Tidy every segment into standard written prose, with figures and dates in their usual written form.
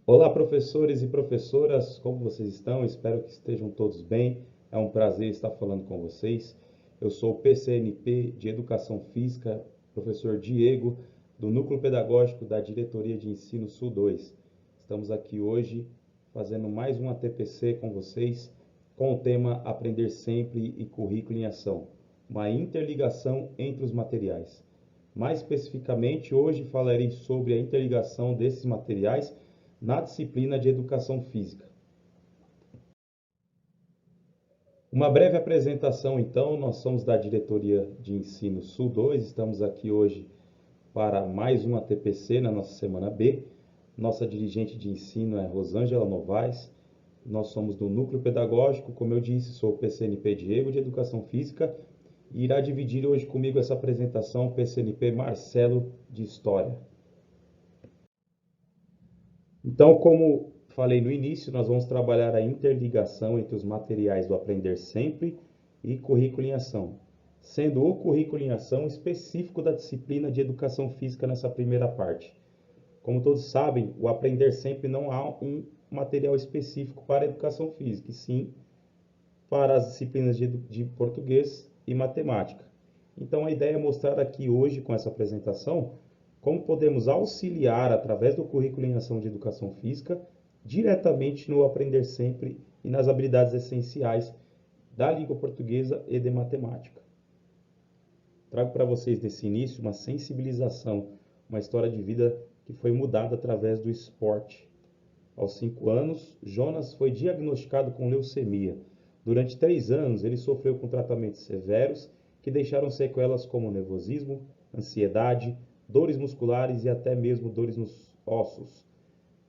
Olá, professores e professoras, como vocês estão? Espero que estejam todos bem. É um prazer estar falando com vocês. Eu sou o PCNP de Educação Física, professor Diego, do Núcleo Pedagógico da Diretoria de Ensino Sul 2. Estamos aqui hoje fazendo mais um ATPC com vocês, com o tema Aprender Sempre e Currículo em Ação, uma interligação entre os materiais. Mais especificamente, hoje falarei sobre a interligação desses materiais na disciplina de Educação Física. Uma breve apresentação, então, nós somos da Diretoria de Ensino Sul 2, estamos aqui hoje para mais uma TPC na nossa semana B. Nossa dirigente de ensino é Rosângela Novaes, nós somos do Núcleo Pedagógico, como eu disse, sou o PCNP Diego de Educação Física e irá dividir hoje comigo essa apresentação o PCNP Marcelo de História. Então, como falei no início, nós vamos trabalhar a interligação entre os materiais do Aprender Sempre e Currículo em Ação, sendo o Currículo em Ação específico da disciplina de Educação Física nessa primeira parte. Como todos sabem, o Aprender Sempre não há um material específico para a Educação Física, e sim para as disciplinas de Português e Matemática. Então, a ideia é mostrar aqui hoje, com essa apresentação, como podemos auxiliar, através do currículo em ação de educação física, diretamente no Aprender Sempre e nas habilidades essenciais da língua portuguesa e de matemática. Trago para vocês, nesse início, uma sensibilização, uma história de vida que foi mudada através do esporte. Aos 5 anos, Jonas foi diagnosticado com leucemia. Durante 3 anos, ele sofreu com tratamentos severos que deixaram sequelas como nervosismo, ansiedade, dores musculares e até mesmo dores nos ossos.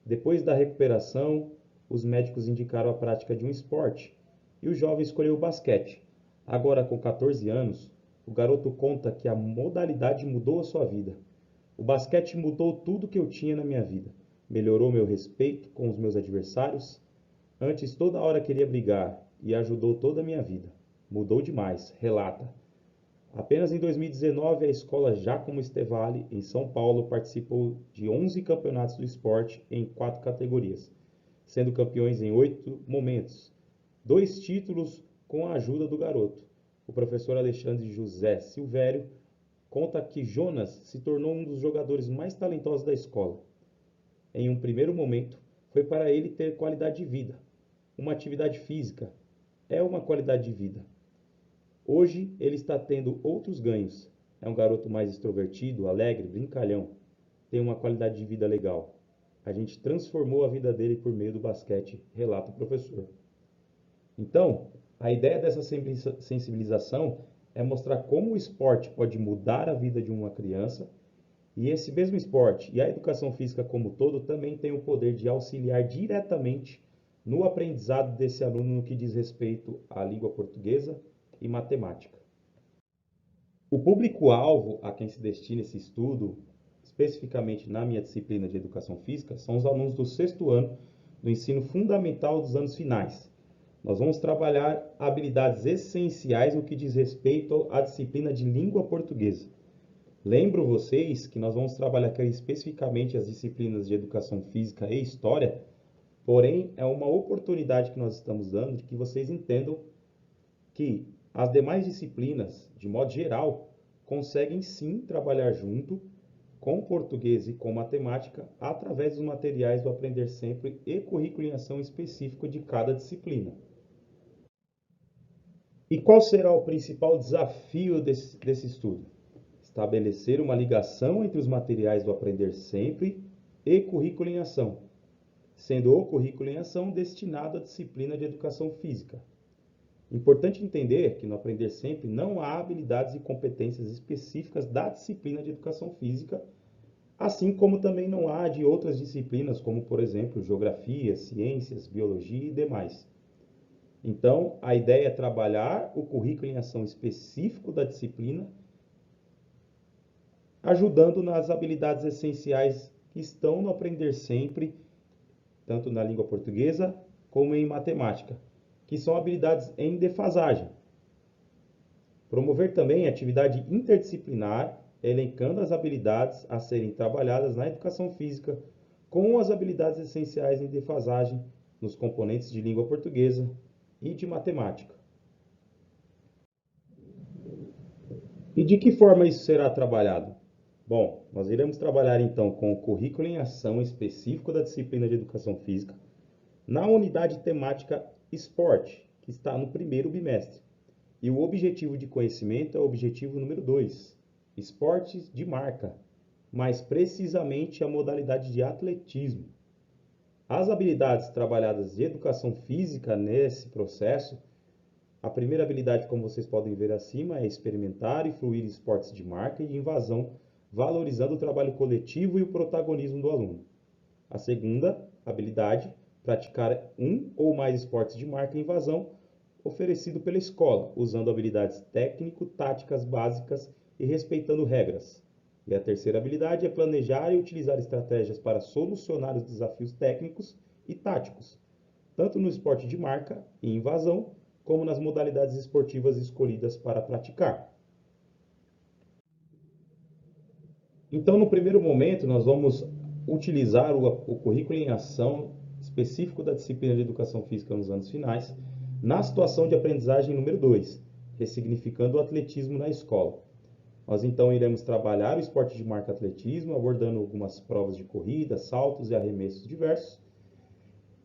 Depois da recuperação, os médicos indicaram a prática de um esporte e o jovem escolheu o basquete. Agora, com 14 anos, o garoto conta que a modalidade mudou a sua vida. O basquete mudou tudo que eu tinha na minha vida. Melhorou meu respeito com os meus adversários. Antes toda hora queria brigar e ajudou toda a minha vida. Mudou demais, relata. Apenas em 2019, a escola Giacomo Estevale, em São Paulo, participou de 11 campeonatos do esporte em 4 categorias, sendo campeões em 8 momentos. 2 títulos com a ajuda do garoto. O professor Alexandre José Silvério conta que Jonas se tornou um dos jogadores mais talentosos da escola. Em um primeiro momento, foi para ele ter qualidade de vida. Uma atividade física é uma qualidade de vida. Hoje ele está tendo outros ganhos. É um garoto mais extrovertido, alegre, brincalhão. Tem uma qualidade de vida legal. A gente transformou a vida dele por meio do basquete, relata o professor. Então, a ideia dessa sensibilização é mostrar como o esporte pode mudar a vida de uma criança, e esse mesmo esporte e a educação física como um todo também tem o poder de auxiliar diretamente no aprendizado desse aluno no que diz respeito à língua portuguesa e matemática. O público-alvo a quem se destina esse estudo, especificamente na minha disciplina de educação física, são os alunos do 6º ano do ensino fundamental dos anos finais. Nós vamos trabalhar habilidades essenciais no que diz respeito à disciplina de língua portuguesa. Lembro vocês que nós vamos trabalhar aqui especificamente as disciplinas de educação física e história, porém é uma oportunidade que nós estamos dando de que vocês entendam que as demais disciplinas, de modo geral, conseguem sim trabalhar junto com português e com matemática através dos materiais do Aprender Sempre e currículo em ação específico de cada disciplina. E qual será o principal desafio desse estudo? Estabelecer uma ligação entre os materiais do Aprender Sempre e currículo em ação, sendo o currículo em ação destinado à disciplina de educação física. Importante entender que no Aprender Sempre não há habilidades e competências específicas da disciplina de educação física, assim como também não há de outras disciplinas, como por exemplo geografia, ciências, biologia e demais. Então, a ideia é trabalhar o currículo em ação específico da disciplina, ajudando nas habilidades essenciais que estão no Aprender Sempre, tanto na língua portuguesa como em matemática, que são habilidades em defasagem. Promover também atividade interdisciplinar, elencando as habilidades a serem trabalhadas na educação física, com as habilidades essenciais em defasagem nos componentes de língua portuguesa e de matemática. E de que forma isso será trabalhado? Bom, nós iremos trabalhar então com o currículo em ação específico da disciplina de Educação Física na unidade temática Esporte, que está no primeiro bimestre. E o objetivo de conhecimento é o objetivo número 2, esportes de marca, mais precisamente a modalidade de atletismo. As habilidades trabalhadas de educação física nesse processo, a primeira habilidade, como vocês podem ver acima, é experimentar e fluir em esportes de marca e de invasão, valorizando o trabalho coletivo e o protagonismo do aluno. A segunda habilidade, praticar um ou mais esportes de marca e invasão, oferecido pela escola, usando habilidades técnico-táticas básicas e respeitando regras. E a terceira habilidade é planejar e utilizar estratégias para solucionar os desafios técnicos e táticos, tanto no esporte de marca e invasão, como nas modalidades esportivas escolhidas para praticar. Então, no primeiro momento, nós vamos utilizar o currículo em ação específico da disciplina de Educação Física nos anos finais, na situação de aprendizagem número 2, ressignificando o atletismo na escola. Nós então iremos trabalhar o esporte de marca atletismo, abordando algumas provas de corrida, saltos e arremessos diversos,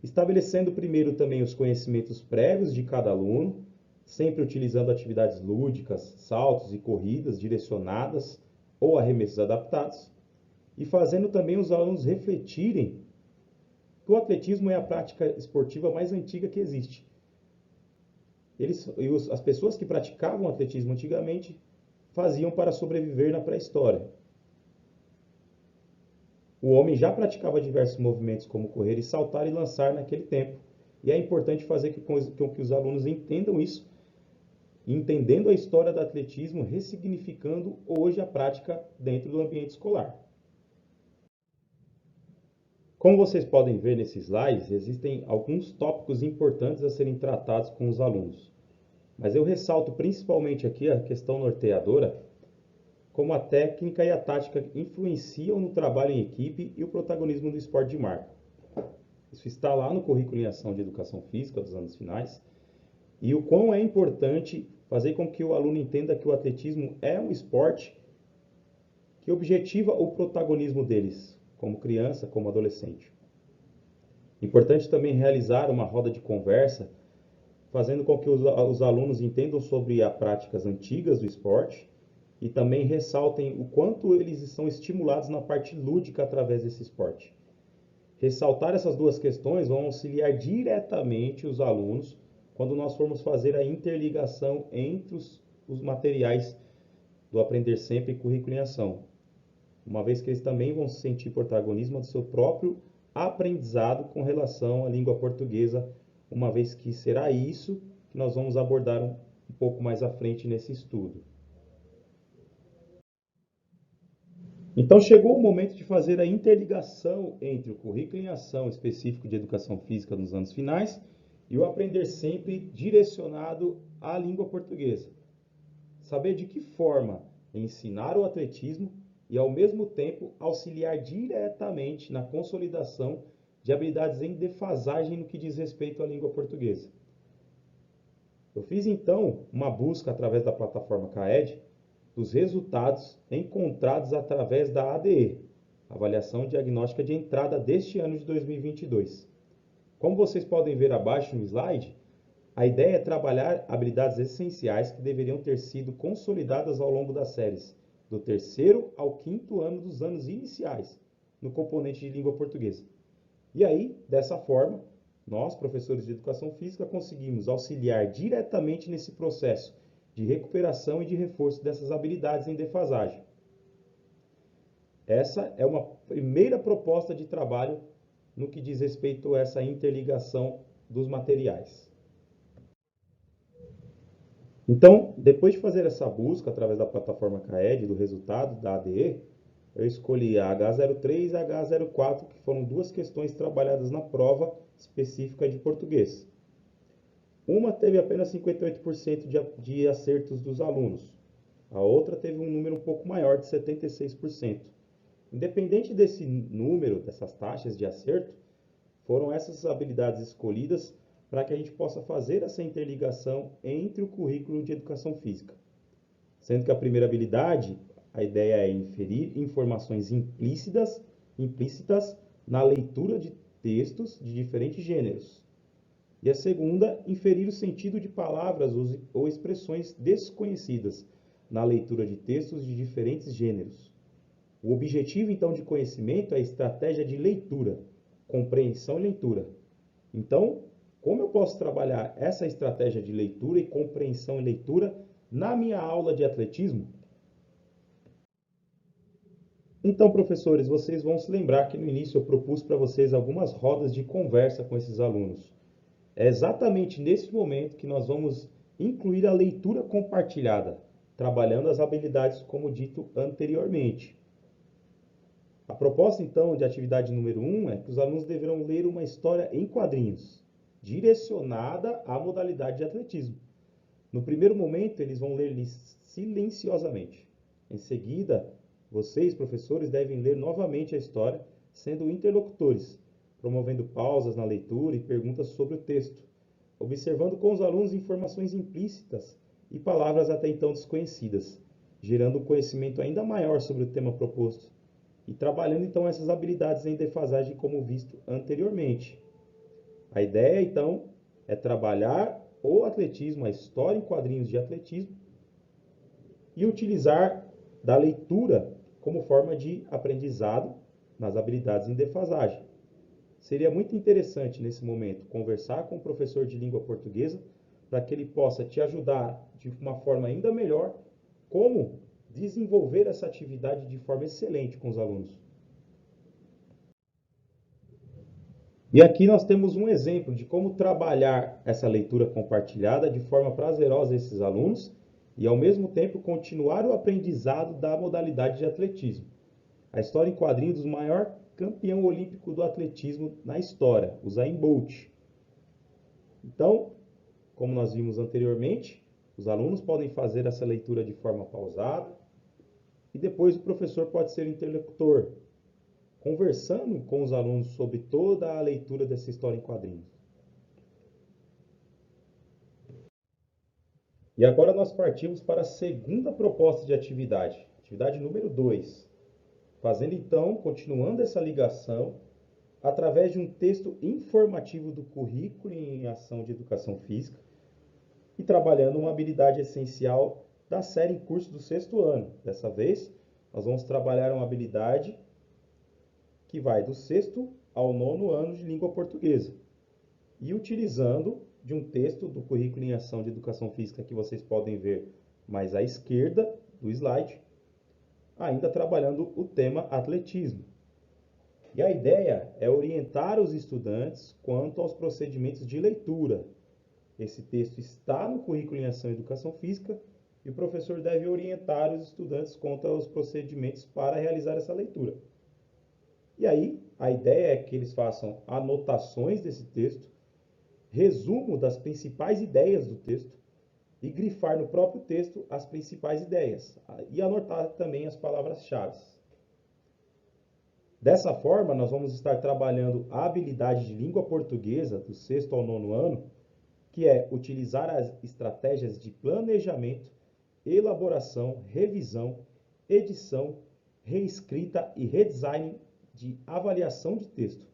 estabelecendo primeiro também os conhecimentos prévios de cada aluno, sempre utilizando atividades lúdicas, saltos e corridas direcionadas ou arremessos adaptados, e fazendo também os alunos refletirem que o atletismo é a prática esportiva mais antiga que existe. As pessoas que praticavam atletismo antigamente faziam para sobreviver na pré-história. O homem já praticava diversos movimentos como correr e saltar e lançar naquele tempo. E é importante fazer com que os alunos entendam isso, entendendo a história do atletismo, ressignificando hoje a prática dentro do ambiente escolar. Como vocês podem ver nesses slides, existem alguns tópicos importantes a serem tratados com os alunos. Mas eu ressalto principalmente aqui a questão norteadora, como a técnica e a tática influenciam no trabalho em equipe e o protagonismo do esporte de marca. Isso está lá no currículo em ação de Educação Física dos anos finais, e o quão é importante fazer com que o aluno entenda que o atletismo é um esporte que objetiva o protagonismo deles, como criança, como adolescente. Importante também realizar uma roda de conversa, fazendo com que os alunos entendam sobre as práticas antigas do esporte e também ressaltem o quanto eles são estimulados na parte lúdica através desse esporte. Ressaltar essas duas questões vão auxiliar diretamente os alunos quando nós formos fazer a interligação entre os materiais do Aprender Sempre e Currículo em Ação, uma vez que eles também vão sentir protagonismo do seu próprio aprendizado com relação à língua portuguesa, uma vez que será isso que nós vamos abordar um pouco mais à frente nesse estudo. Então chegou o momento de fazer a interligação entre o currículo em ação específico de educação física nos anos finais e o Aprender Sempre direcionado à língua portuguesa. Saber de que forma ensinar o atletismo e, ao mesmo tempo, auxiliar diretamente na consolidação de habilidades em defasagem no que diz respeito à língua portuguesa. Eu fiz, então, uma busca através da plataforma CAED dos resultados encontrados através da ADE, Avaliação Diagnóstica de Entrada deste ano de 2022. Como vocês podem ver abaixo no slide, a ideia é trabalhar habilidades essenciais que deveriam ter sido consolidadas ao longo das séries, do terceiro ao quinto ano dos anos iniciais, no componente de língua portuguesa. E aí, dessa forma, nós, professores de educação física, conseguimos auxiliar diretamente nesse processo de recuperação e de reforço dessas habilidades em defasagem. Essa é uma primeira proposta de trabalho no que diz respeito a essa interligação dos materiais. Então, depois de fazer essa busca através da plataforma CAED do resultado da ADE, eu escolhi a H03 e a H04, que foram duas questões trabalhadas na prova específica de português. Uma teve apenas 58% de acertos dos alunos. A outra teve um número um pouco maior, de 76%. Independente desse número, dessas taxas de acerto, foram essas habilidades escolhidas para que a gente possa fazer essa interligação entre o currículo de educação física. Sendo que a primeira habilidade, a ideia é inferir informações implícitas na leitura de textos de diferentes gêneros. E a segunda, inferir o sentido de palavras ou expressões desconhecidas na leitura de textos de diferentes gêneros. O objetivo, então, de conhecimento é a estratégia de leitura, compreensão e leitura. Então, como eu posso trabalhar essa estratégia de leitura e compreensão e leitura na minha aula de atletismo? Então, professores, vocês vão se lembrar que no início eu propus para vocês algumas rodas de conversa com esses alunos. É exatamente nesse momento que nós vamos incluir a leitura compartilhada, trabalhando as habilidades como dito anteriormente. A proposta, então, de atividade número 1 é que os alunos deverão ler uma história em quadrinhos, direcionada à modalidade de atletismo. No primeiro momento, eles vão ler silenciosamente. Em seguida, vocês, professores, devem ler novamente a história, sendo interlocutores, promovendo pausas na leitura e perguntas sobre o texto, observando com os alunos informações implícitas e palavras até então desconhecidas, gerando um conhecimento ainda maior sobre o tema proposto e trabalhando então essas habilidades em defasagem como visto anteriormente. A ideia, então, é trabalhar o atletismo, a história em quadrinhos de atletismo, e utilizar da leitura como forma de aprendizado nas habilidades em defasagem. Seria muito interessante, nesse momento, conversar com o professor de língua portuguesa para que ele possa te ajudar de uma forma ainda melhor como desenvolver essa atividade de forma excelente com os alunos. E aqui nós temos um exemplo de como trabalhar essa leitura compartilhada de forma prazerosa a esses alunos e, ao mesmo tempo, continuar o aprendizado da modalidade de atletismo. A história em quadrinhos do maior campeão olímpico do atletismo na história, o Usain Bolt. Então, como nós vimos anteriormente, os alunos podem fazer essa leitura de forma pausada e depois o professor pode ser interlocutor, conversando com os alunos sobre toda a leitura dessa história em quadrinhos. E agora nós partimos para a segunda proposta de atividade, atividade número 2, fazendo então, continuando essa ligação, através de um texto informativo do currículo em ação de educação física e trabalhando uma habilidade essencial da série em curso do 6º ano. Dessa vez, nós vamos trabalhar uma habilidade que vai do 6º ao 9º ano de língua portuguesa e utilizando de um texto do currículo em ação de educação física que vocês podem ver mais à esquerda do slide, ainda trabalhando o tema atletismo. E a ideia é orientar os estudantes quanto aos procedimentos de leitura. Esse texto está no currículo em ação de educação física e o professor deve orientar os estudantes quanto aos procedimentos para realizar essa leitura. E aí, a ideia é que eles façam anotações desse texto, resumo das principais ideias do texto e grifar no próprio texto as principais ideias e anotar também as palavras-chave. Dessa forma, nós vamos estar trabalhando a habilidade de língua portuguesa do 6º ao 9º ano, que é utilizar as estratégias de planejamento, elaboração, revisão, edição, reescrita e redesign de avaliação de texto.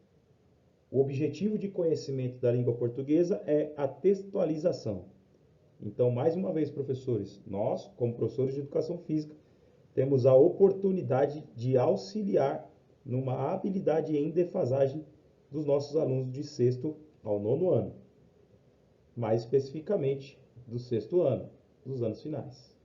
O objetivo de conhecimento da língua portuguesa é a textualização. Então, mais uma vez, professores, nós, como professores de educação física, temos a oportunidade de auxiliar numa habilidade em defasagem dos nossos alunos de 6º ao 9º ano. Mais especificamente, do 6º ano, dos anos finais.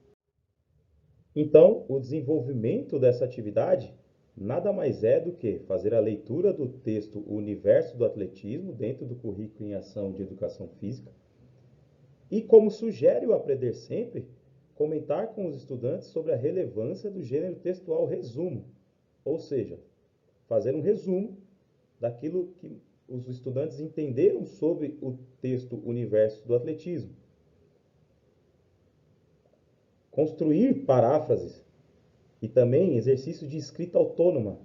Então, o desenvolvimento dessa atividade nada mais é do que fazer a leitura do texto O Universo do Atletismo dentro do currículo em ação de educação física e, como sugere o Aprender Sempre, comentar com os estudantes sobre a relevância do gênero textual resumo, ou seja, fazer um resumo daquilo que os estudantes entenderam sobre o texto Universo do Atletismo. Construir paráfrases e também exercício de escrita autônoma,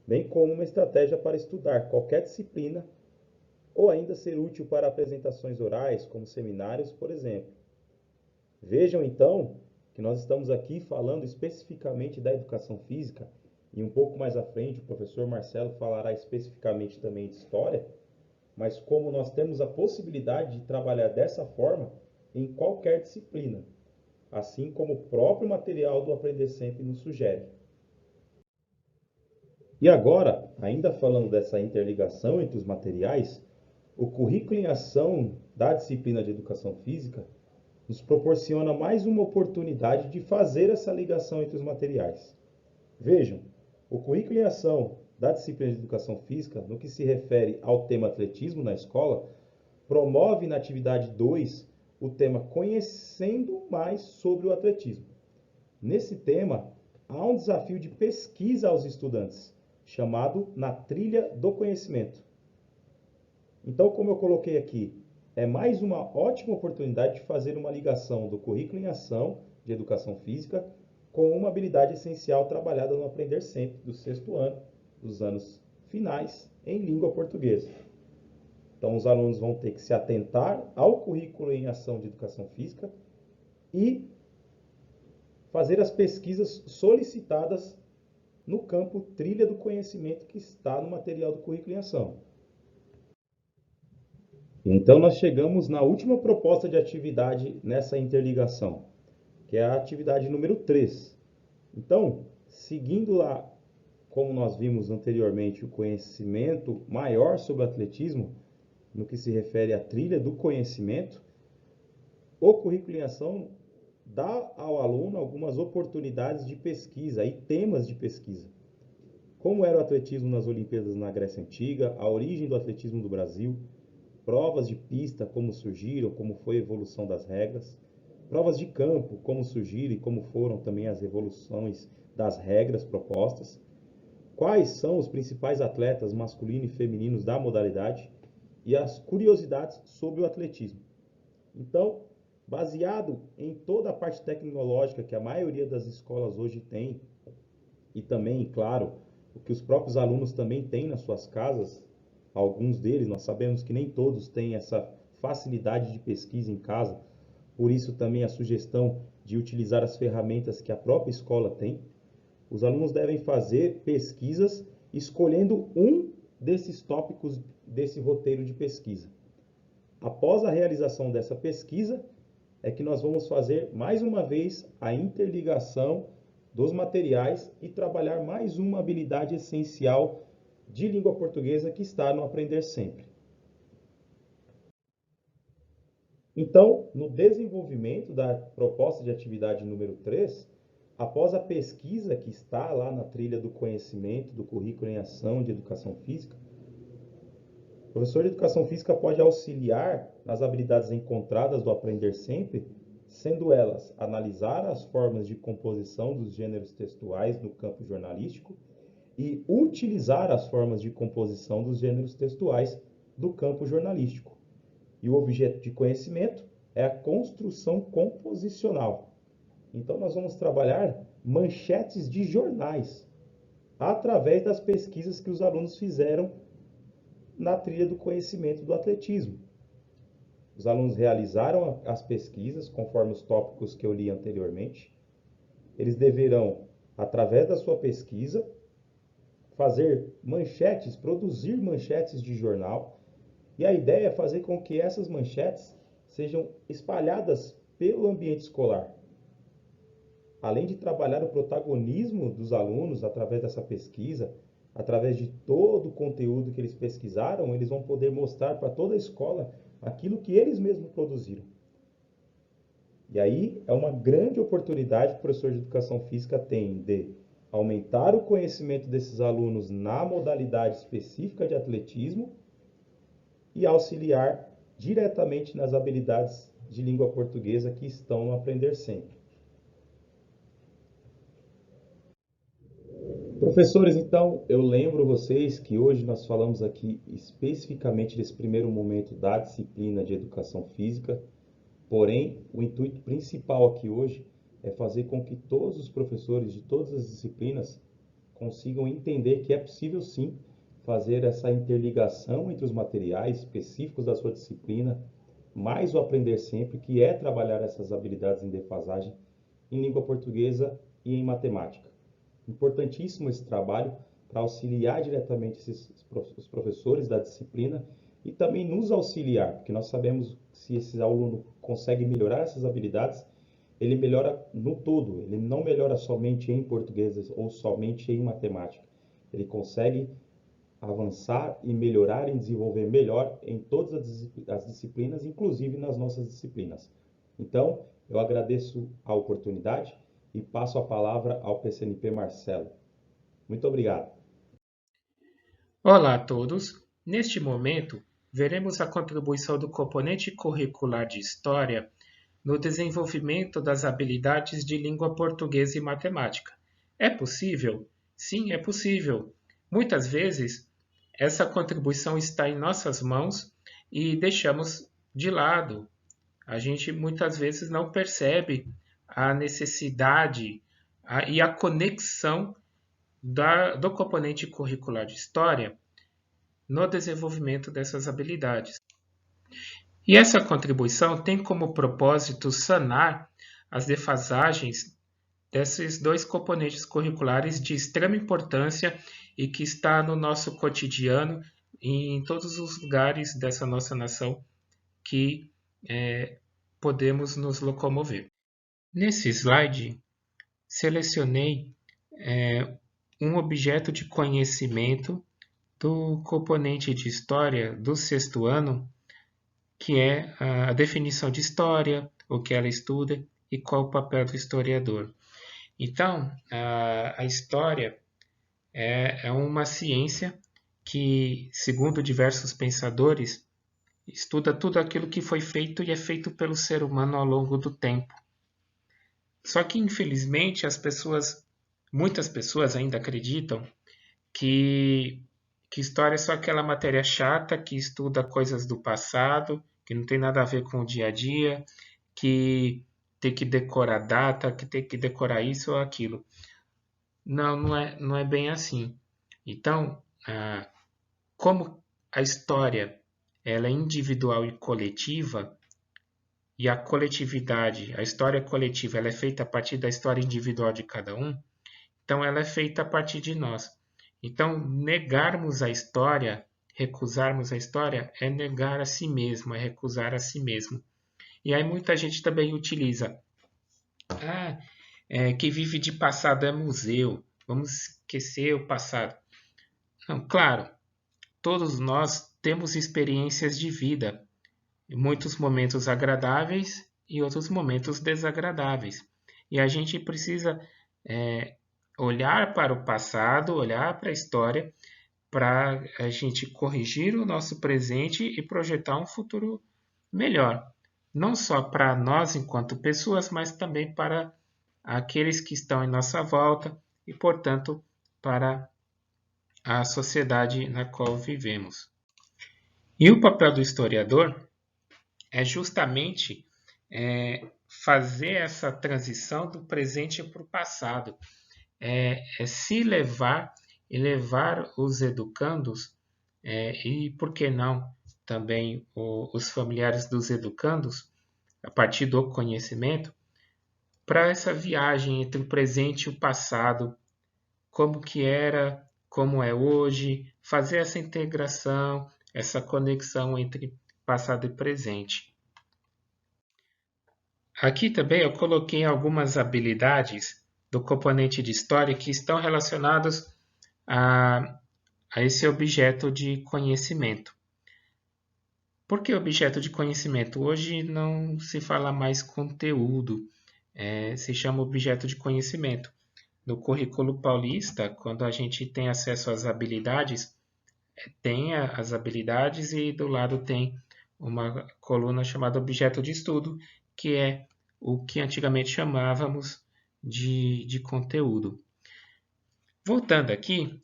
bem como uma estratégia para estudar qualquer disciplina ou ainda ser útil para apresentações orais, como seminários, por exemplo. Vejam então que nós estamos aqui falando especificamente da educação física e um pouco mais à frente o professor Marcelo falará especificamente também de história, mas como nós temos a possibilidade de trabalhar dessa forma em qualquer disciplina, assim como o próprio material do Aprender Sempre nos sugere. E agora, ainda falando dessa interligação entre os materiais, o currículo em ação da disciplina de educação física nos proporciona mais uma oportunidade de fazer essa ligação entre os materiais. Vejam, o currículo em ação da disciplina de educação física, no que se refere ao tema atletismo na escola, promove na atividade 2 o tema Conhecendo mais sobre o atletismo. Nesse tema, há um desafio de pesquisa aos estudantes, chamado Na Trilha do Conhecimento. Então, como eu coloquei aqui, é mais uma ótima oportunidade de fazer uma ligação do currículo em ação de educação física com uma habilidade essencial trabalhada no Aprender Sempre do 6º ano, dos anos finais, em língua portuguesa. Então, os alunos vão ter que se atentar ao currículo em ação de educação física e fazer as pesquisas solicitadas no campo Trilha do Conhecimento que está no material do currículo em ação. Então, nós chegamos na última proposta de atividade nessa interligação, que é a atividade número 3. Então, seguindo lá, como nós vimos anteriormente, o conhecimento maior sobre o atletismo, no que se refere à trilha do conhecimento, o currículo em ação dá ao aluno algumas oportunidades de pesquisa e temas de pesquisa. Como era o atletismo nas Olimpíadas na Grécia Antiga, a origem do atletismo do Brasil, provas de pista, como surgiram, como foi a evolução das regras, provas de campo, como surgiram e como foram também as evoluções das regras propostas, quais são os principais atletas masculinos e femininos da modalidade e as curiosidades sobre o atletismo. Então, baseado em toda a parte tecnológica que a maioria das escolas hoje tem, e também, claro, o que os próprios alunos também têm nas suas casas, alguns deles, nós sabemos que nem todos têm essa facilidade de pesquisa em casa, por isso também a sugestão de utilizar as ferramentas que a própria escola tem. Os alunos devem fazer pesquisas escolhendo um desses tópicos desse roteiro de pesquisa. Após a realização dessa pesquisa, é que nós vamos fazer mais uma vez a interligação dos materiais e trabalhar mais uma habilidade essencial de língua portuguesa que está no Aprender Sempre. Então, no desenvolvimento da proposta de atividade número 3, após a pesquisa que está lá na trilha do conhecimento do currículo em ação de educação física, o professor de educação física pode auxiliar nas habilidades encontradas do Aprender Sempre, sendo elas analisar as formas de composição dos gêneros textuais no campo jornalístico e utilizar as formas de composição dos gêneros textuais do campo jornalístico. E o objeto de conhecimento é a construção composicional. Então, nós vamos trabalhar manchetes de jornais através das pesquisas que os alunos fizeram na trilha do conhecimento do atletismo. Os alunos realizaram as pesquisas conforme os tópicos que eu li anteriormente. Eles deverão, através da sua pesquisa, fazer manchetes, produzir manchetes de jornal. E a ideia é fazer com que essas manchetes sejam espalhadas pelo ambiente escolar. Além de trabalhar o protagonismo dos alunos através dessa pesquisa, através de todo o conteúdo que eles pesquisaram, eles vão poder mostrar para toda a escola aquilo que eles mesmos produziram. E aí é uma grande oportunidade que o professor de educação física tem de aumentar o conhecimento desses alunos na modalidade específica de atletismo e auxiliar diretamente nas habilidades de língua portuguesa que estão no Aprender Sempre. Professores, então, eu lembro vocês que hoje nós falamos aqui especificamente desse primeiro momento da disciplina de educação física, porém, o intuito principal aqui hoje é fazer com que todos os professores de todas as disciplinas consigam entender que é possível sim fazer essa interligação entre os materiais específicos da sua disciplina, mais o aprender sempre, que é trabalhar essas habilidades em defasagem em língua portuguesa e em matemática. Importantíssimo esse trabalho para auxiliar diretamente os professores da disciplina e também nos auxiliar, porque nós sabemos que se esse aluno consegue melhorar essas habilidades, ele melhora no todo, ele não melhora somente em português ou somente em matemática. Ele consegue avançar e melhorar e desenvolver melhor em todas as disciplinas, inclusive nas nossas disciplinas. Então, eu agradeço a oportunidade e passo a palavra ao PCNP Marcelo. Muito obrigado. Olá a todos! Neste momento, veremos a contribuição do componente curricular de História no desenvolvimento das habilidades de língua portuguesa e matemática. É possível? Sim, é possível. Muitas vezes, essa contribuição está em nossas mãos e deixamos de lado. A gente muitas vezes não percebe a necessidade e a conexão do componente curricular de História no desenvolvimento dessas habilidades. E essa contribuição tem como propósito sanar as defasagens desses dois componentes curriculares de extrema importância e que está no nosso cotidiano em todos os lugares dessa nossa nação que podemos nos locomover. Nesse slide, selecionei um objeto de conhecimento do componente de História do sexto ano, que é a definição de história, o que ela estuda e qual o papel do historiador. Então, a história é uma ciência que, segundo diversos pensadores, estuda tudo aquilo que foi feito e é feito pelo ser humano ao longo do tempo. Só que, infelizmente, muitas pessoas ainda acreditam que história é só aquela matéria chata que estuda coisas do passado, que não tem nada a ver com o dia a dia, que tem que decorar data, que tem que decorar isso ou aquilo. Não, não é bem assim. Então, como a história ela é individual e coletiva, e a coletividade, a história coletiva, ela é feita a partir da história individual de cada um, então ela é feita a partir de nós. Então, negarmos a história, recusarmos a história, é negar a si mesmo, é recusar a si mesmo. E aí muita gente também utiliza, que vive de passado é museu, vamos esquecer o passado. Não, claro, todos nós temos experiências de vida, muitos momentos agradáveis e outros momentos desagradáveis. E a gente precisa olhar para o passado, olhar para a história, para a gente corrigir o nosso presente e projetar um futuro melhor. Não só para nós enquanto pessoas, mas também para aqueles que estão em nossa volta e, portanto, para a sociedade na qual vivemos. E o papel do historiador é justamente fazer essa transição do presente para o passado, se levar e levar os educandos e, por que não, também os familiares dos educandos, a partir do conhecimento, para essa viagem entre o presente e o passado, como que era, como é hoje, fazer essa integração, essa conexão entre passado e presente. Aqui também eu coloquei algumas habilidades do componente de história que estão relacionados a esse objeto de conhecimento. Por que objeto de conhecimento? Hoje não se fala mais conteúdo, se chama objeto de conhecimento. No currículo paulista, quando a gente tem acesso às habilidades, tem as habilidades e do lado tem uma coluna chamada objeto de estudo, que é o que antigamente chamávamos de conteúdo. Voltando aqui,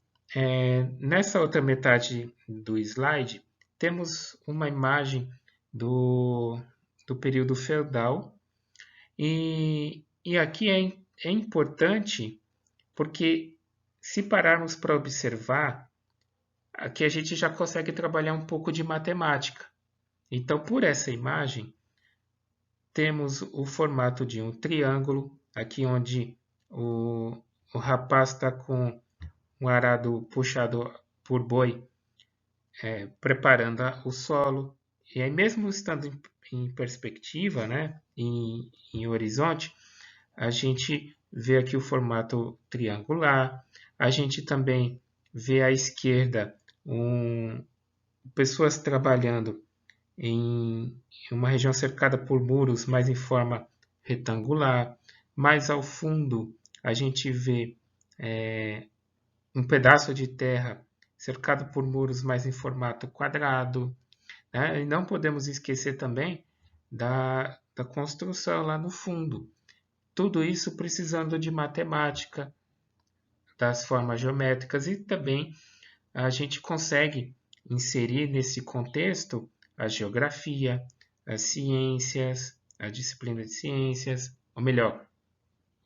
nessa outra metade do slide, temos uma imagem do período feudal e E aqui é importante porque se pararmos para observar, aqui a gente já consegue trabalhar um pouco de matemática. Então, por essa imagem, temos o formato de um triângulo, aqui onde o rapaz está com um arado puxado por boi, preparando o solo. E aí, mesmo estando em perspectiva, né, em horizonte, a gente vê aqui o formato triangular. A gente também vê à esquerda pessoas trabalhando em uma região cercada por muros, mas em forma retangular. Mais ao fundo, a gente vê um pedaço de terra cercado por muros, mas em formato quadrado. Né? E não podemos esquecer também da construção lá no fundo. Tudo isso precisando de matemática, das formas geométricas, e também a gente consegue inserir nesse contexto a geografia, as ciências, a disciplina de ciências, ou melhor,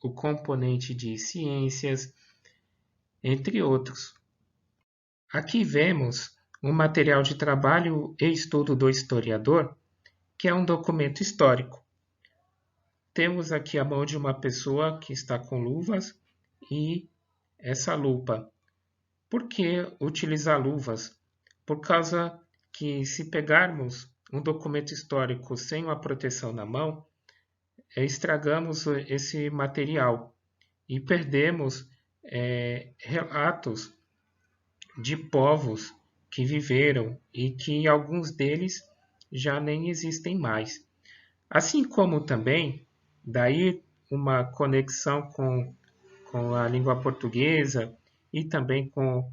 o componente de ciências, entre outros. Aqui vemos um material de trabalho e estudo do historiador, que é um documento histórico. Temos aqui a mão de uma pessoa que está com luvas e essa lupa. Por que utilizar luvas? Por causa que se pegarmos um documento histórico sem uma proteção na mão, estragamos esse material e perdemos relatos de povos que viveram e que alguns deles já nem existem mais. Assim como também, daí uma conexão com a língua portuguesa e também com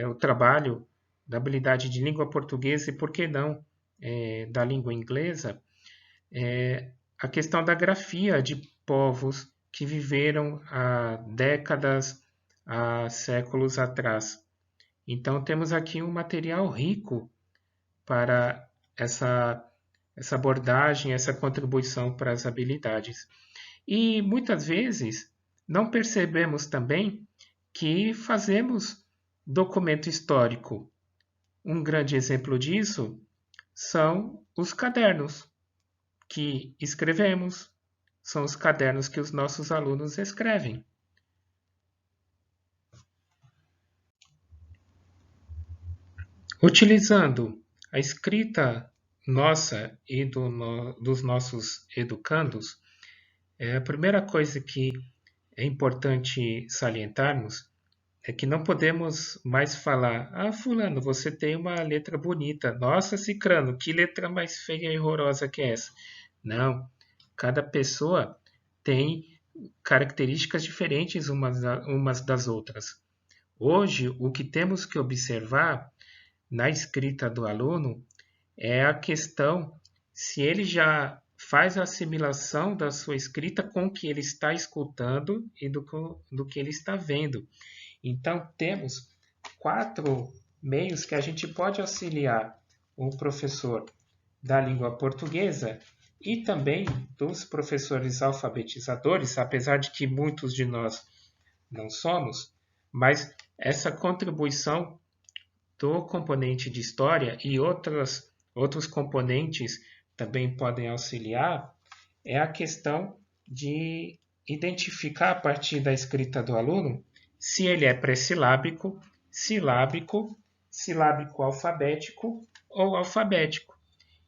o trabalho da habilidade de língua portuguesa e, por que não, da língua inglesa, a questão da grafia de povos que viveram há décadas, há séculos atrás. Então, temos aqui um material rico para essa abordagem, essa contribuição para as habilidades. E muitas vezes não percebemos também que fazemos documento histórico. Um grande exemplo disso são os cadernos que escrevemos, são os cadernos que os nossos alunos escrevem. Utilizando a escrita nossa e dos nossos educandos, a primeira coisa que é importante salientarmos é que não podemos mais falar: ah, fulano, você tem uma letra bonita. Nossa, cicrano, que letra mais feia e horrorosa que é essa? Não, cada pessoa tem características diferentes umas das outras. Hoje, o que temos que observar na escrita do aluno é a questão se ele já faz a assimilação da sua escrita com o que ele está escutando e do que ele está vendo. Então, temos 4 meios que a gente pode auxiliar o professor da língua portuguesa e também dos professores alfabetizadores, apesar de que muitos de nós não somos, mas essa contribuição do componente de história e outros componentes também podem auxiliar, é a questão de identificar a partir da escrita do aluno se ele é pressilábico, silábico, silábico alfabético ou alfabético.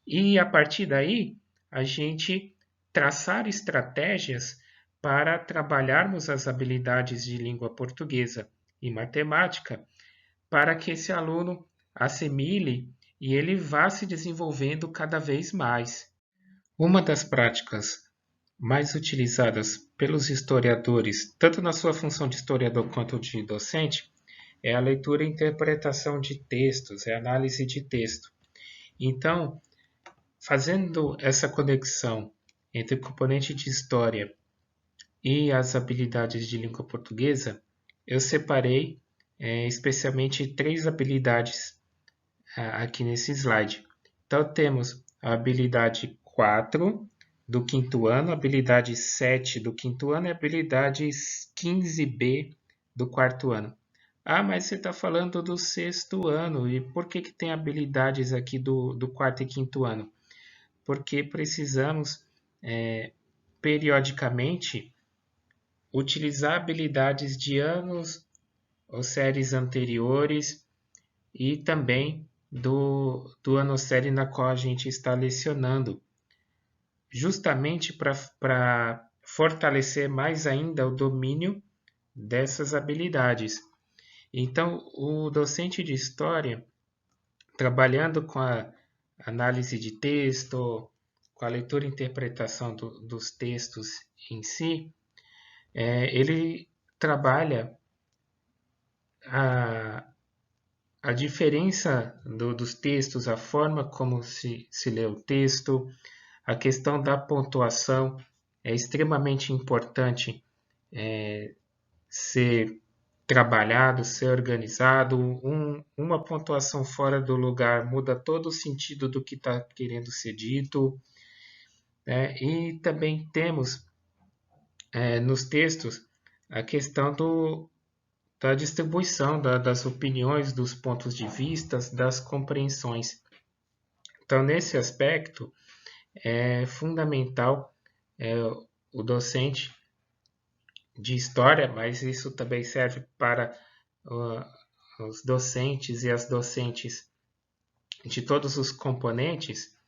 E a partir daí, a gente traçar estratégias para trabalharmos as habilidades de língua portuguesa e matemática para que esse aluno assimile e ele vá se desenvolvendo cada vez mais. Uma das práticas mais utilizadas pelos historiadores, tanto na sua função de historiador quanto de docente, é a leitura e interpretação de textos, é a análise de texto. Então, fazendo essa conexão entre o componente de história e as habilidades de língua portuguesa, eu separei especialmente 3 habilidades aqui nesse slide. Então, temos a habilidade 4, do quinto ano, habilidade 7 do quinto ano e habilidade 15B do quarto ano. Ah, mas você está falando do sexto ano, e por que tem habilidades aqui do quarto e quinto ano? Porque precisamos, periodicamente, utilizar habilidades de anos ou séries anteriores e também do ano série na qual a gente está lecionando, justamente para fortalecer mais ainda o domínio dessas habilidades. Então, o docente de história, trabalhando com a análise de texto, com a leitura e interpretação dos textos em si, ele trabalha a diferença dos textos, a forma como se lê o texto, a questão da pontuação é extremamente importante ser trabalhado, ser organizado. Uma pontuação fora do lugar muda todo o sentido do que está querendo ser dito. E também temos nos textos a questão da distribuição das opiniões, dos pontos de vista, das compreensões. Então, nesse aspecto, é fundamental o docente de história, mas isso também serve para os docentes e as docentes de todos os componentes,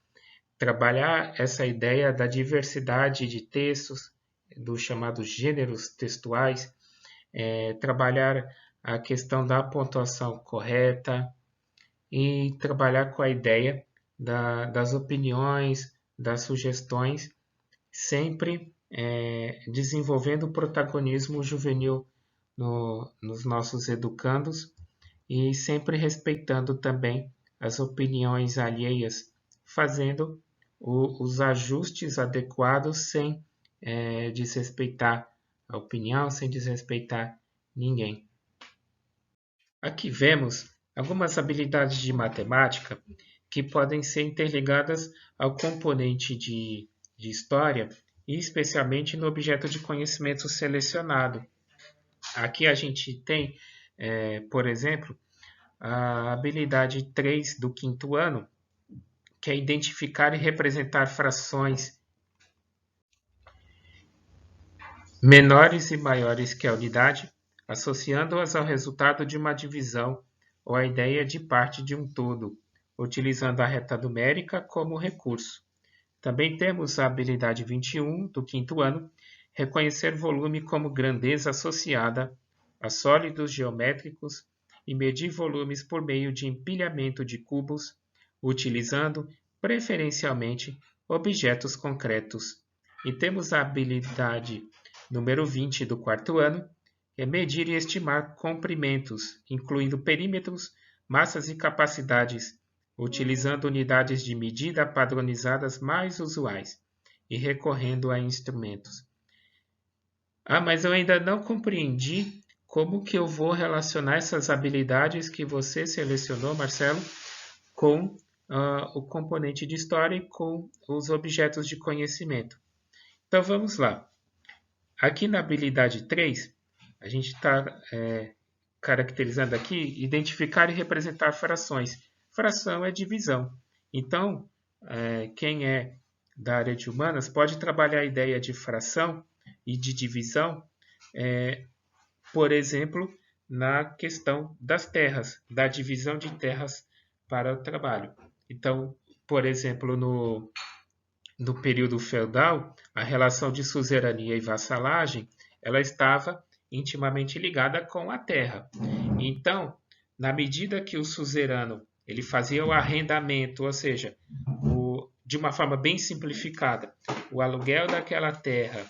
trabalhar essa ideia da diversidade de textos, dos chamados gêneros textuais, trabalhar a questão da pontuação correta e trabalhar com a ideia das opiniões, das sugestões, sempre desenvolvendo o protagonismo juvenil nos nossos educandos e sempre respeitando também as opiniões alheias, fazendo os ajustes adequados sem desrespeitar a opinião, sem desrespeitar ninguém. Aqui vemos algumas habilidades de matemática que podem ser interligadas ao componente de história e especialmente no objeto de conhecimento selecionado. Aqui a gente tem, por exemplo, a habilidade 3 do quinto ano, que é identificar e representar frações menores e maiores que a unidade, associando-as ao resultado de uma divisão ou à ideia de parte de um todo, utilizando a reta numérica como recurso. Também temos a habilidade 21 do quinto ano, reconhecer volume como grandeza associada a sólidos geométricos e medir volumes por meio de empilhamento de cubos, utilizando preferencialmente objetos concretos. E temos a habilidade número 20 do quarto ano, que é medir e estimar comprimentos, incluindo perímetros, massas e capacidades, utilizando unidades de medida padronizadas mais usuais e recorrendo a instrumentos. Ah, mas eu ainda não compreendi como que eu vou relacionar essas habilidades que você selecionou, Marcelo, com o componente de história e com os objetos de conhecimento. Então vamos lá. Aqui na habilidade 3, a gente está caracterizando aqui identificar e representar frações. Fração é divisão. Então, quem é da área de humanas pode trabalhar a ideia de fração e de divisão, por exemplo, na questão das terras, da divisão de terras para o trabalho. Então, por exemplo, no período feudal, a relação de suzerania e vassalagem, ela estava intimamente ligada com a terra. Então, na medida que o suzerano ele fazia o arrendamento, ou seja, de uma forma bem simplificada, o aluguel daquela terra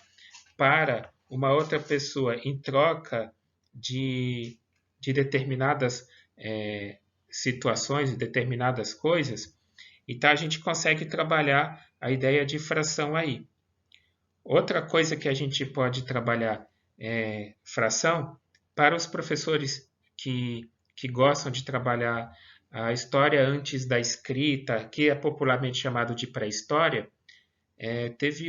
para uma outra pessoa em troca de determinadas situações, de determinadas coisas, então a gente consegue trabalhar a ideia de fração aí. Outra coisa que a gente pode trabalhar é fração para os professores que gostam de trabalhar a história antes da escrita, que é popularmente chamado de pré-história. teve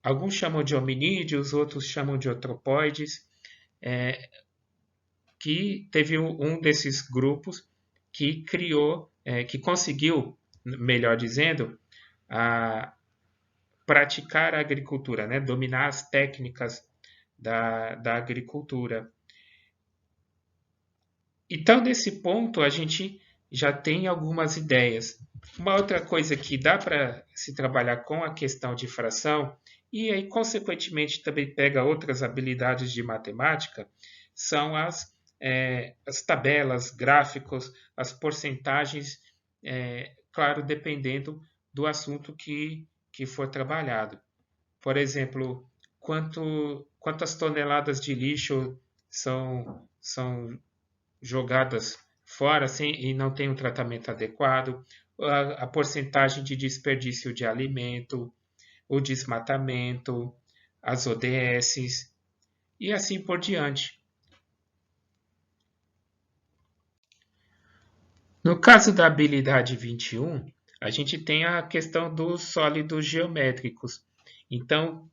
alguns chamam de hominídeos, outros chamam de antropóides, que teve um desses grupos que criou, que conseguiu, melhor dizendo, praticar a agricultura, né? Dominar as técnicas da agricultura. Então, nesse ponto, a gente já tem algumas ideias. Uma outra coisa que dá para se trabalhar com a questão de fração, e aí, consequentemente, também pega outras habilidades de matemática, são as tabelas, gráficos, as porcentagens, claro, dependendo do assunto que for trabalhado. Por exemplo, quantas toneladas de lixo são jogadas fora assim, e não tem um tratamento adequado, a porcentagem de desperdício de alimento, o desmatamento, as ODS e assim por diante. No caso da habilidade 21, a gente tem a questão dos sólidos geométricos. Então,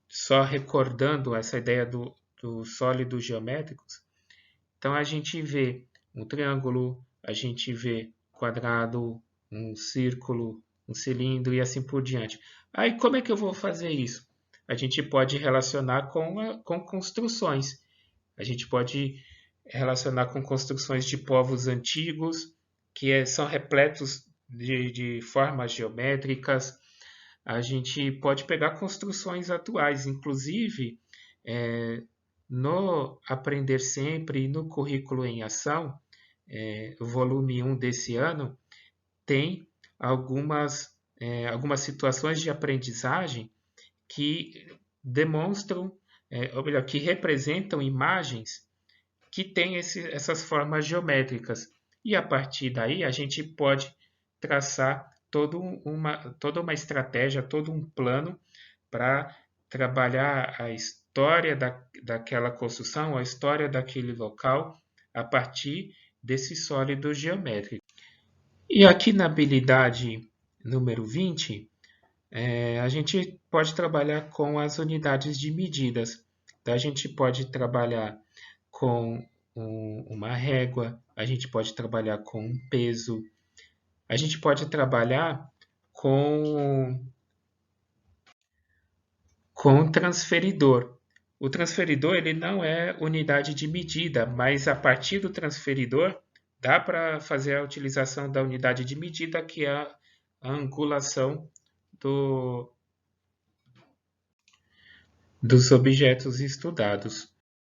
só recordando essa ideia dos sólidos geométricos, então a gente vê um triângulo, a gente vê quadrado, um círculo, um cilindro e assim por diante. Aí como é que eu vou fazer isso? A gente pode relacionar com construções. A gente pode relacionar com construções de povos antigos, que são repletos de formas geométricas. A gente pode pegar construções atuais, inclusive no Aprender Sempre e no Currículo em Ação, volume 1 desse ano, tem algumas situações de aprendizagem que demonstram, ou melhor, que representam imagens que têm essas formas geométricas. E a partir daí a gente pode traçar toda uma estratégia, todo um plano para trabalhar a história daquela construção, a história daquele local, a partir desse sólido geométrico. E aqui na habilidade número 20, a gente pode trabalhar com as unidades de medidas. Então, a gente pode trabalhar com uma régua, a gente pode trabalhar com um peso, a gente pode trabalhar com um transferidor. O transferidor ele não é unidade de medida, mas a partir do transferidor dá para fazer a utilização da unidade de medida, que é a angulação dos objetos estudados.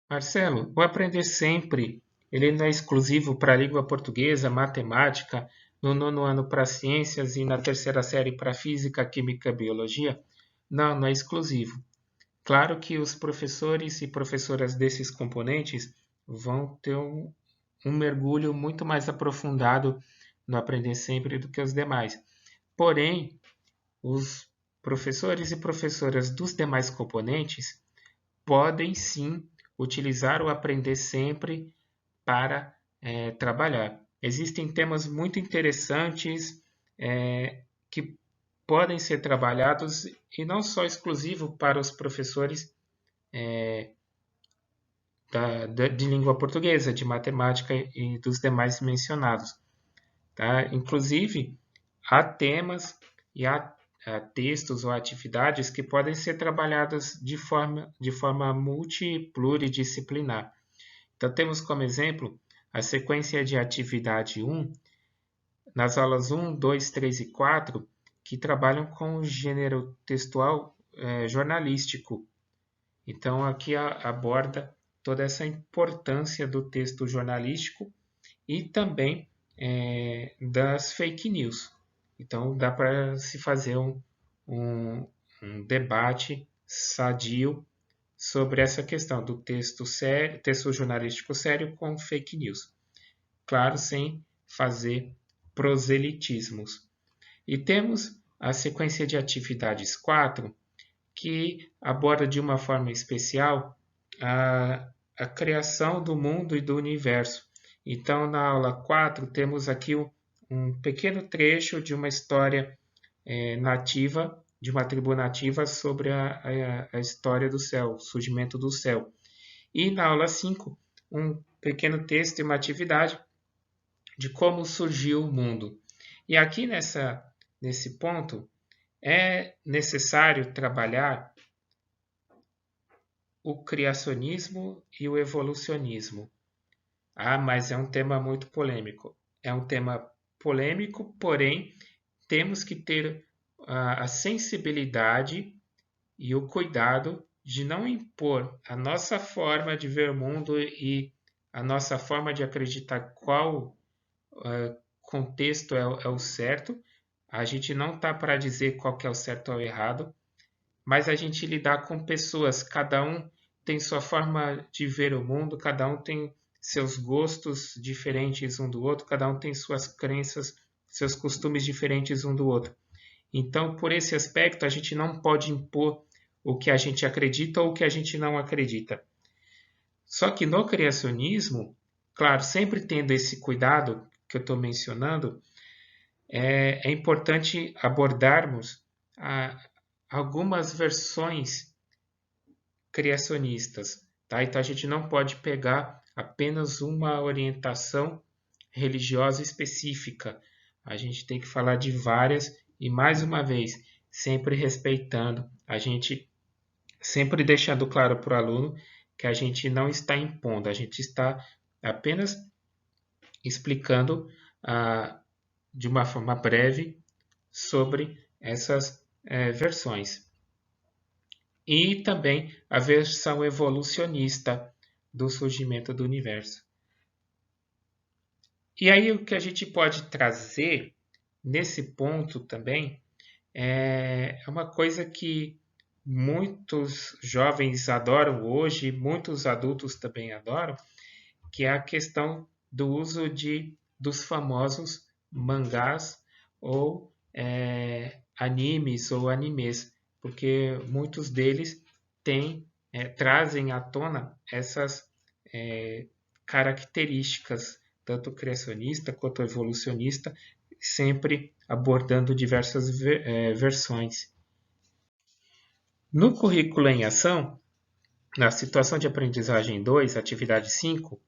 Marcelo, o Aprender Sempre, ele não é exclusivo para a língua portuguesa, matemática, no 9º ano para ciências e na 3ª série para física, química e biologia? Não, não é exclusivo. Claro que os professores e professoras desses componentes vão ter um mergulho muito mais aprofundado no Aprender Sempre do que os demais. Porém, os professores e professoras dos demais componentes podem sim utilizar o Aprender Sempre para trabalhar. Existem temas muito interessantes que podem ser trabalhados e não só exclusivo para os professores de língua portuguesa, de matemática e dos demais mencionados. Tá? Inclusive, há temas e há textos ou atividades que podem ser trabalhadas de forma multi-pluridisciplinar. Então, temos como exemplo a sequência de atividade 1, nas aulas 1, 2, 3 e 4, que trabalham com o gênero textual jornalístico. Então, aqui aborda toda essa importância do texto jornalístico e também das fake news. Então, dá para se fazer um debate sadio sobre essa questão do texto jornalístico sério com fake news. Claro, sem fazer proselitismos. E temos a sequência de atividades 4, que aborda de uma forma especial a criação do mundo e do universo. Então, na aula 4, temos aqui um pequeno trecho de uma história nativa, de uma tribo nativa sobre a história do céu, o surgimento do céu. E na aula 5, um pequeno texto e uma atividade de como surgiu o mundo. E aqui nesse ponto, é necessário trabalhar o criacionismo e o evolucionismo. Mas é um tema muito polêmico. É um tema polêmico, porém, temos que ter a sensibilidade e o cuidado de não impor a nossa forma de ver o mundo e a nossa forma de acreditar qual contexto é o certo. A gente não está para dizer qual que é o certo ou o errado, mas a gente lidar com pessoas, cada um tem sua forma de ver o mundo, cada um tem seus gostos diferentes um do outro, cada um tem suas crenças, seus costumes diferentes um do outro. Então, por esse aspecto, a gente não pode impor o que a gente acredita ou o que a gente não acredita. Só que no criacionismo, claro, sempre tendo esse cuidado que eu estou mencionando, é importante abordarmos algumas versões criacionistas. Tá? Então, a gente não pode pegar apenas uma orientação religiosa específica. A gente tem que falar de várias e, mais uma vez, sempre respeitando, a gente sempre deixando claro para o aluno que a gente não está impondo, a gente está apenas explicando de uma forma breve sobre essas versões. E também a versão evolucionista do surgimento do universo. E aí o que a gente pode trazer nesse ponto também é uma coisa que muitos jovens adoram hoje, muitos adultos também adoram, que é a questão do uso dos famosos mangás ou animes ou animes, porque muitos deles trazem à tona essas características, tanto criacionista quanto evolucionista, sempre abordando diversas versões. No currículo em ação, na situação de aprendizagem 2, atividade 5,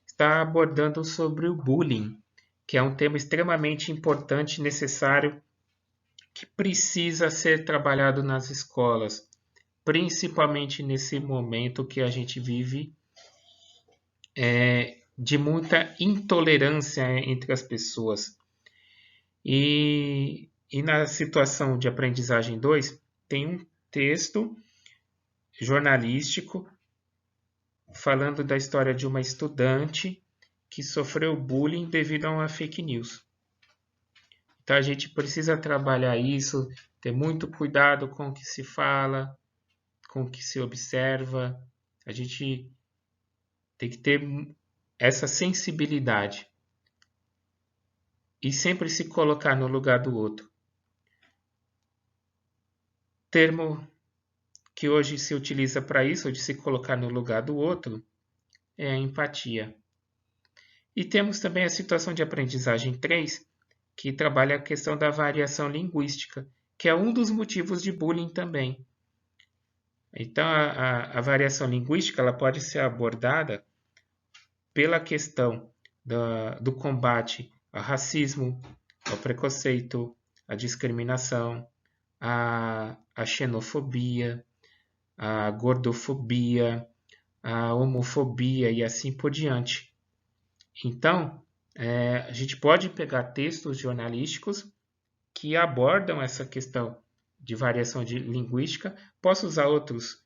está abordando sobre o bullying, que é um tema extremamente importante e necessário que precisa ser trabalhado nas escolas, principalmente nesse momento que a gente vive de muita intolerância entre as pessoas. E na situação de aprendizagem 2, tem um texto jornalístico falando da história de uma estudante que sofreu bullying devido a uma fake news. Então a gente precisa trabalhar isso, ter muito cuidado com o que se fala, com o que se observa. A gente tem que ter essa sensibilidade e sempre se colocar no lugar do outro. Termo que hoje se utiliza para isso, de se colocar no lugar do outro, é a empatia. E temos também a situação de aprendizagem 3, que trabalha a questão da variação linguística, que é um dos motivos de bullying também. Então, a variação linguística ela pode ser abordada pela questão do combate ao racismo, ao preconceito, à discriminação, à xenofobia, à gordofobia, à homofobia e assim por diante. Então, a gente pode pegar textos jornalísticos que abordam essa questão de variação de linguística. Posso usar outros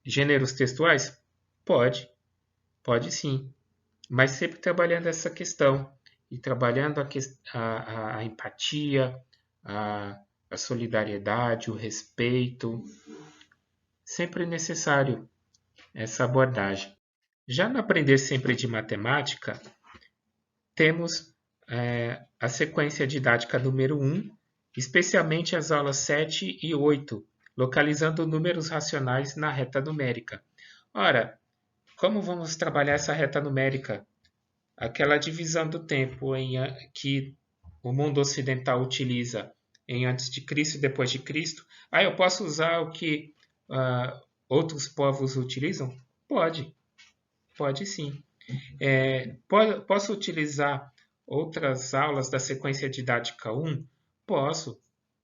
gêneros textuais? Pode sim, mas sempre trabalhando essa questão e trabalhando a empatia, a solidariedade, o respeito. Sempre necessário essa abordagem. Já no Aprender Sempre de Matemática, temos a sequência didática número 1, especialmente as aulas 7 e 8, localizando números racionais na reta numérica. Ora, como vamos trabalhar essa reta numérica? Aquela divisão do tempo em que o mundo ocidental utiliza em antes de Cristo e depois de Cristo. Eu posso usar o que outros povos utilizam? Pode sim. Posso utilizar outras aulas da sequência didática 1? Posso.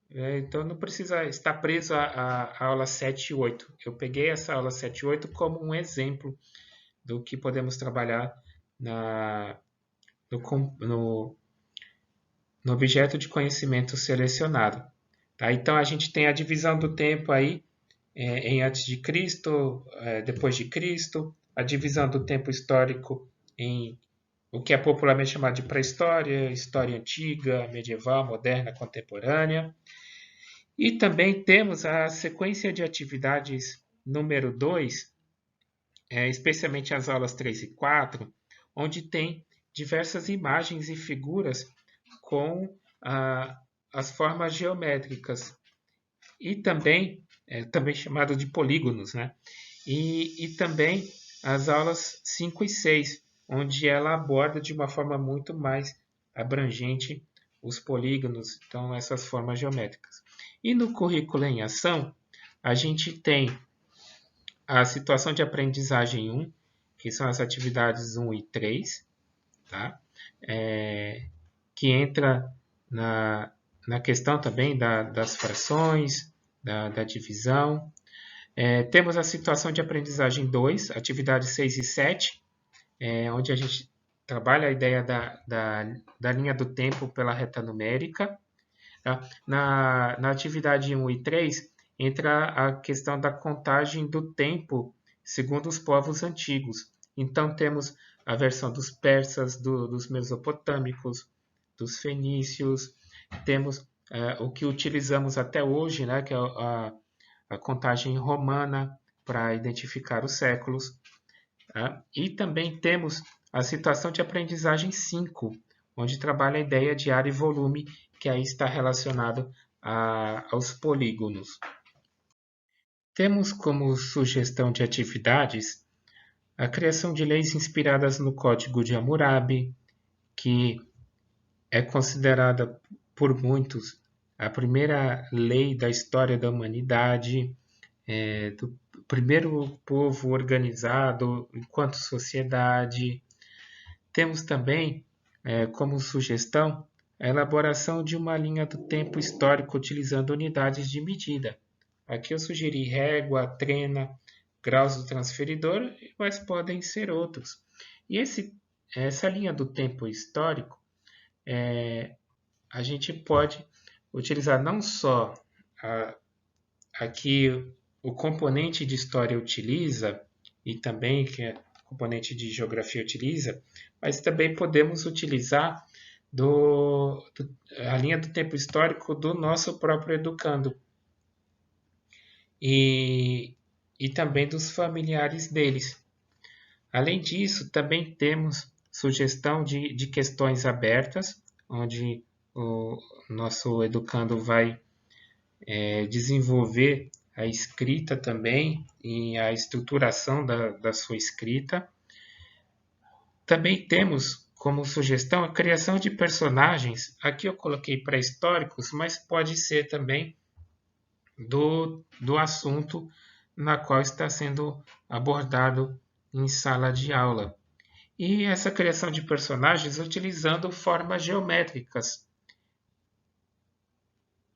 Então não precisa estar preso à aula 7 e 8. Eu peguei essa aula 7 e 8 como um exemplo do que podemos trabalhar no objeto de conhecimento selecionado. Tá? Então a gente tem a divisão do tempo aí em antes de Cristo, depois de Cristo, a divisão do tempo histórico em o que é popularmente chamado de pré-história, história antiga, medieval, moderna, contemporânea. E também temos a sequência de atividades número 2, especialmente as aulas 3 e 4, onde tem diversas imagens e figuras com as formas geométricas e também chamado de polígonos, né? E também as aulas 5 e 6, onde ela aborda de uma forma muito mais abrangente os polígonos, então essas formas geométricas. E no currículo em ação, a gente tem a situação de aprendizagem 1, que são as atividades 1 e 3, tá? Que entra na questão também das frações, da divisão. Temos a situação de aprendizagem 2, atividades 6 e 7, onde a gente trabalha a ideia da linha do tempo pela reta numérica. Tá? Na atividade 1 e 3, entra a questão da contagem do tempo segundo os povos antigos. Então, temos a versão dos persas, dos mesopotâmicos, dos fenícios, temos o que utilizamos até hoje, né, que é a contagem romana para identificar os séculos. Tá? E também temos a situação de aprendizagem 5, onde trabalha a ideia de área e volume, que aí está relacionado aos polígonos. Temos como sugestão de atividades a criação de leis inspiradas no Código de Hammurabi, que é considerada por muitos a primeira lei da história da humanidade, do primeiro povo organizado enquanto sociedade. Temos também como sugestão a elaboração de uma linha do tempo histórico utilizando unidades de medida. Aqui eu sugeri régua, trena, graus do transferidor, mas podem ser outros. E essa linha do tempo histórico, a gente pode utilizar não só aqui o componente de história utiliza, e também que o componente de geografia utiliza, mas também podemos utilizar a linha do tempo histórico do nosso próprio educando e também dos familiares deles. Além disso, também temos sugestão de questões abertas, onde o nosso educando vai desenvolver a escrita também e a estruturação da sua escrita. Também temos como sugestão a criação de personagens. Aqui eu coloquei pré-históricos, mas pode ser também do assunto na qual está sendo abordado em sala de aula. E essa criação de personagens utilizando formas geométricas.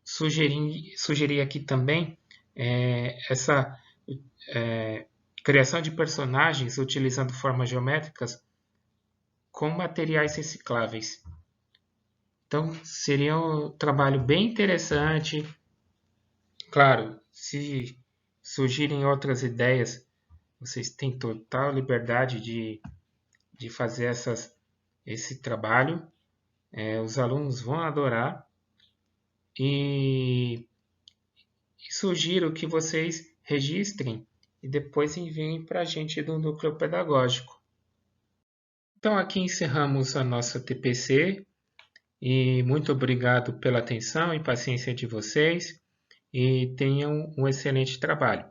Sugeri aqui também essa criação de personagens utilizando formas geométricas com materiais recicláveis. Então, seria um trabalho bem interessante. Claro, se surgirem outras ideias, vocês têm total liberdade de fazer esse trabalho. Os alunos vão adorar. E sugiro que vocês registrem e depois enviem para a gente do Núcleo Pedagógico. Então, aqui encerramos a nossa TPC e muito obrigado pela atenção e paciência de vocês e tenham um excelente trabalho.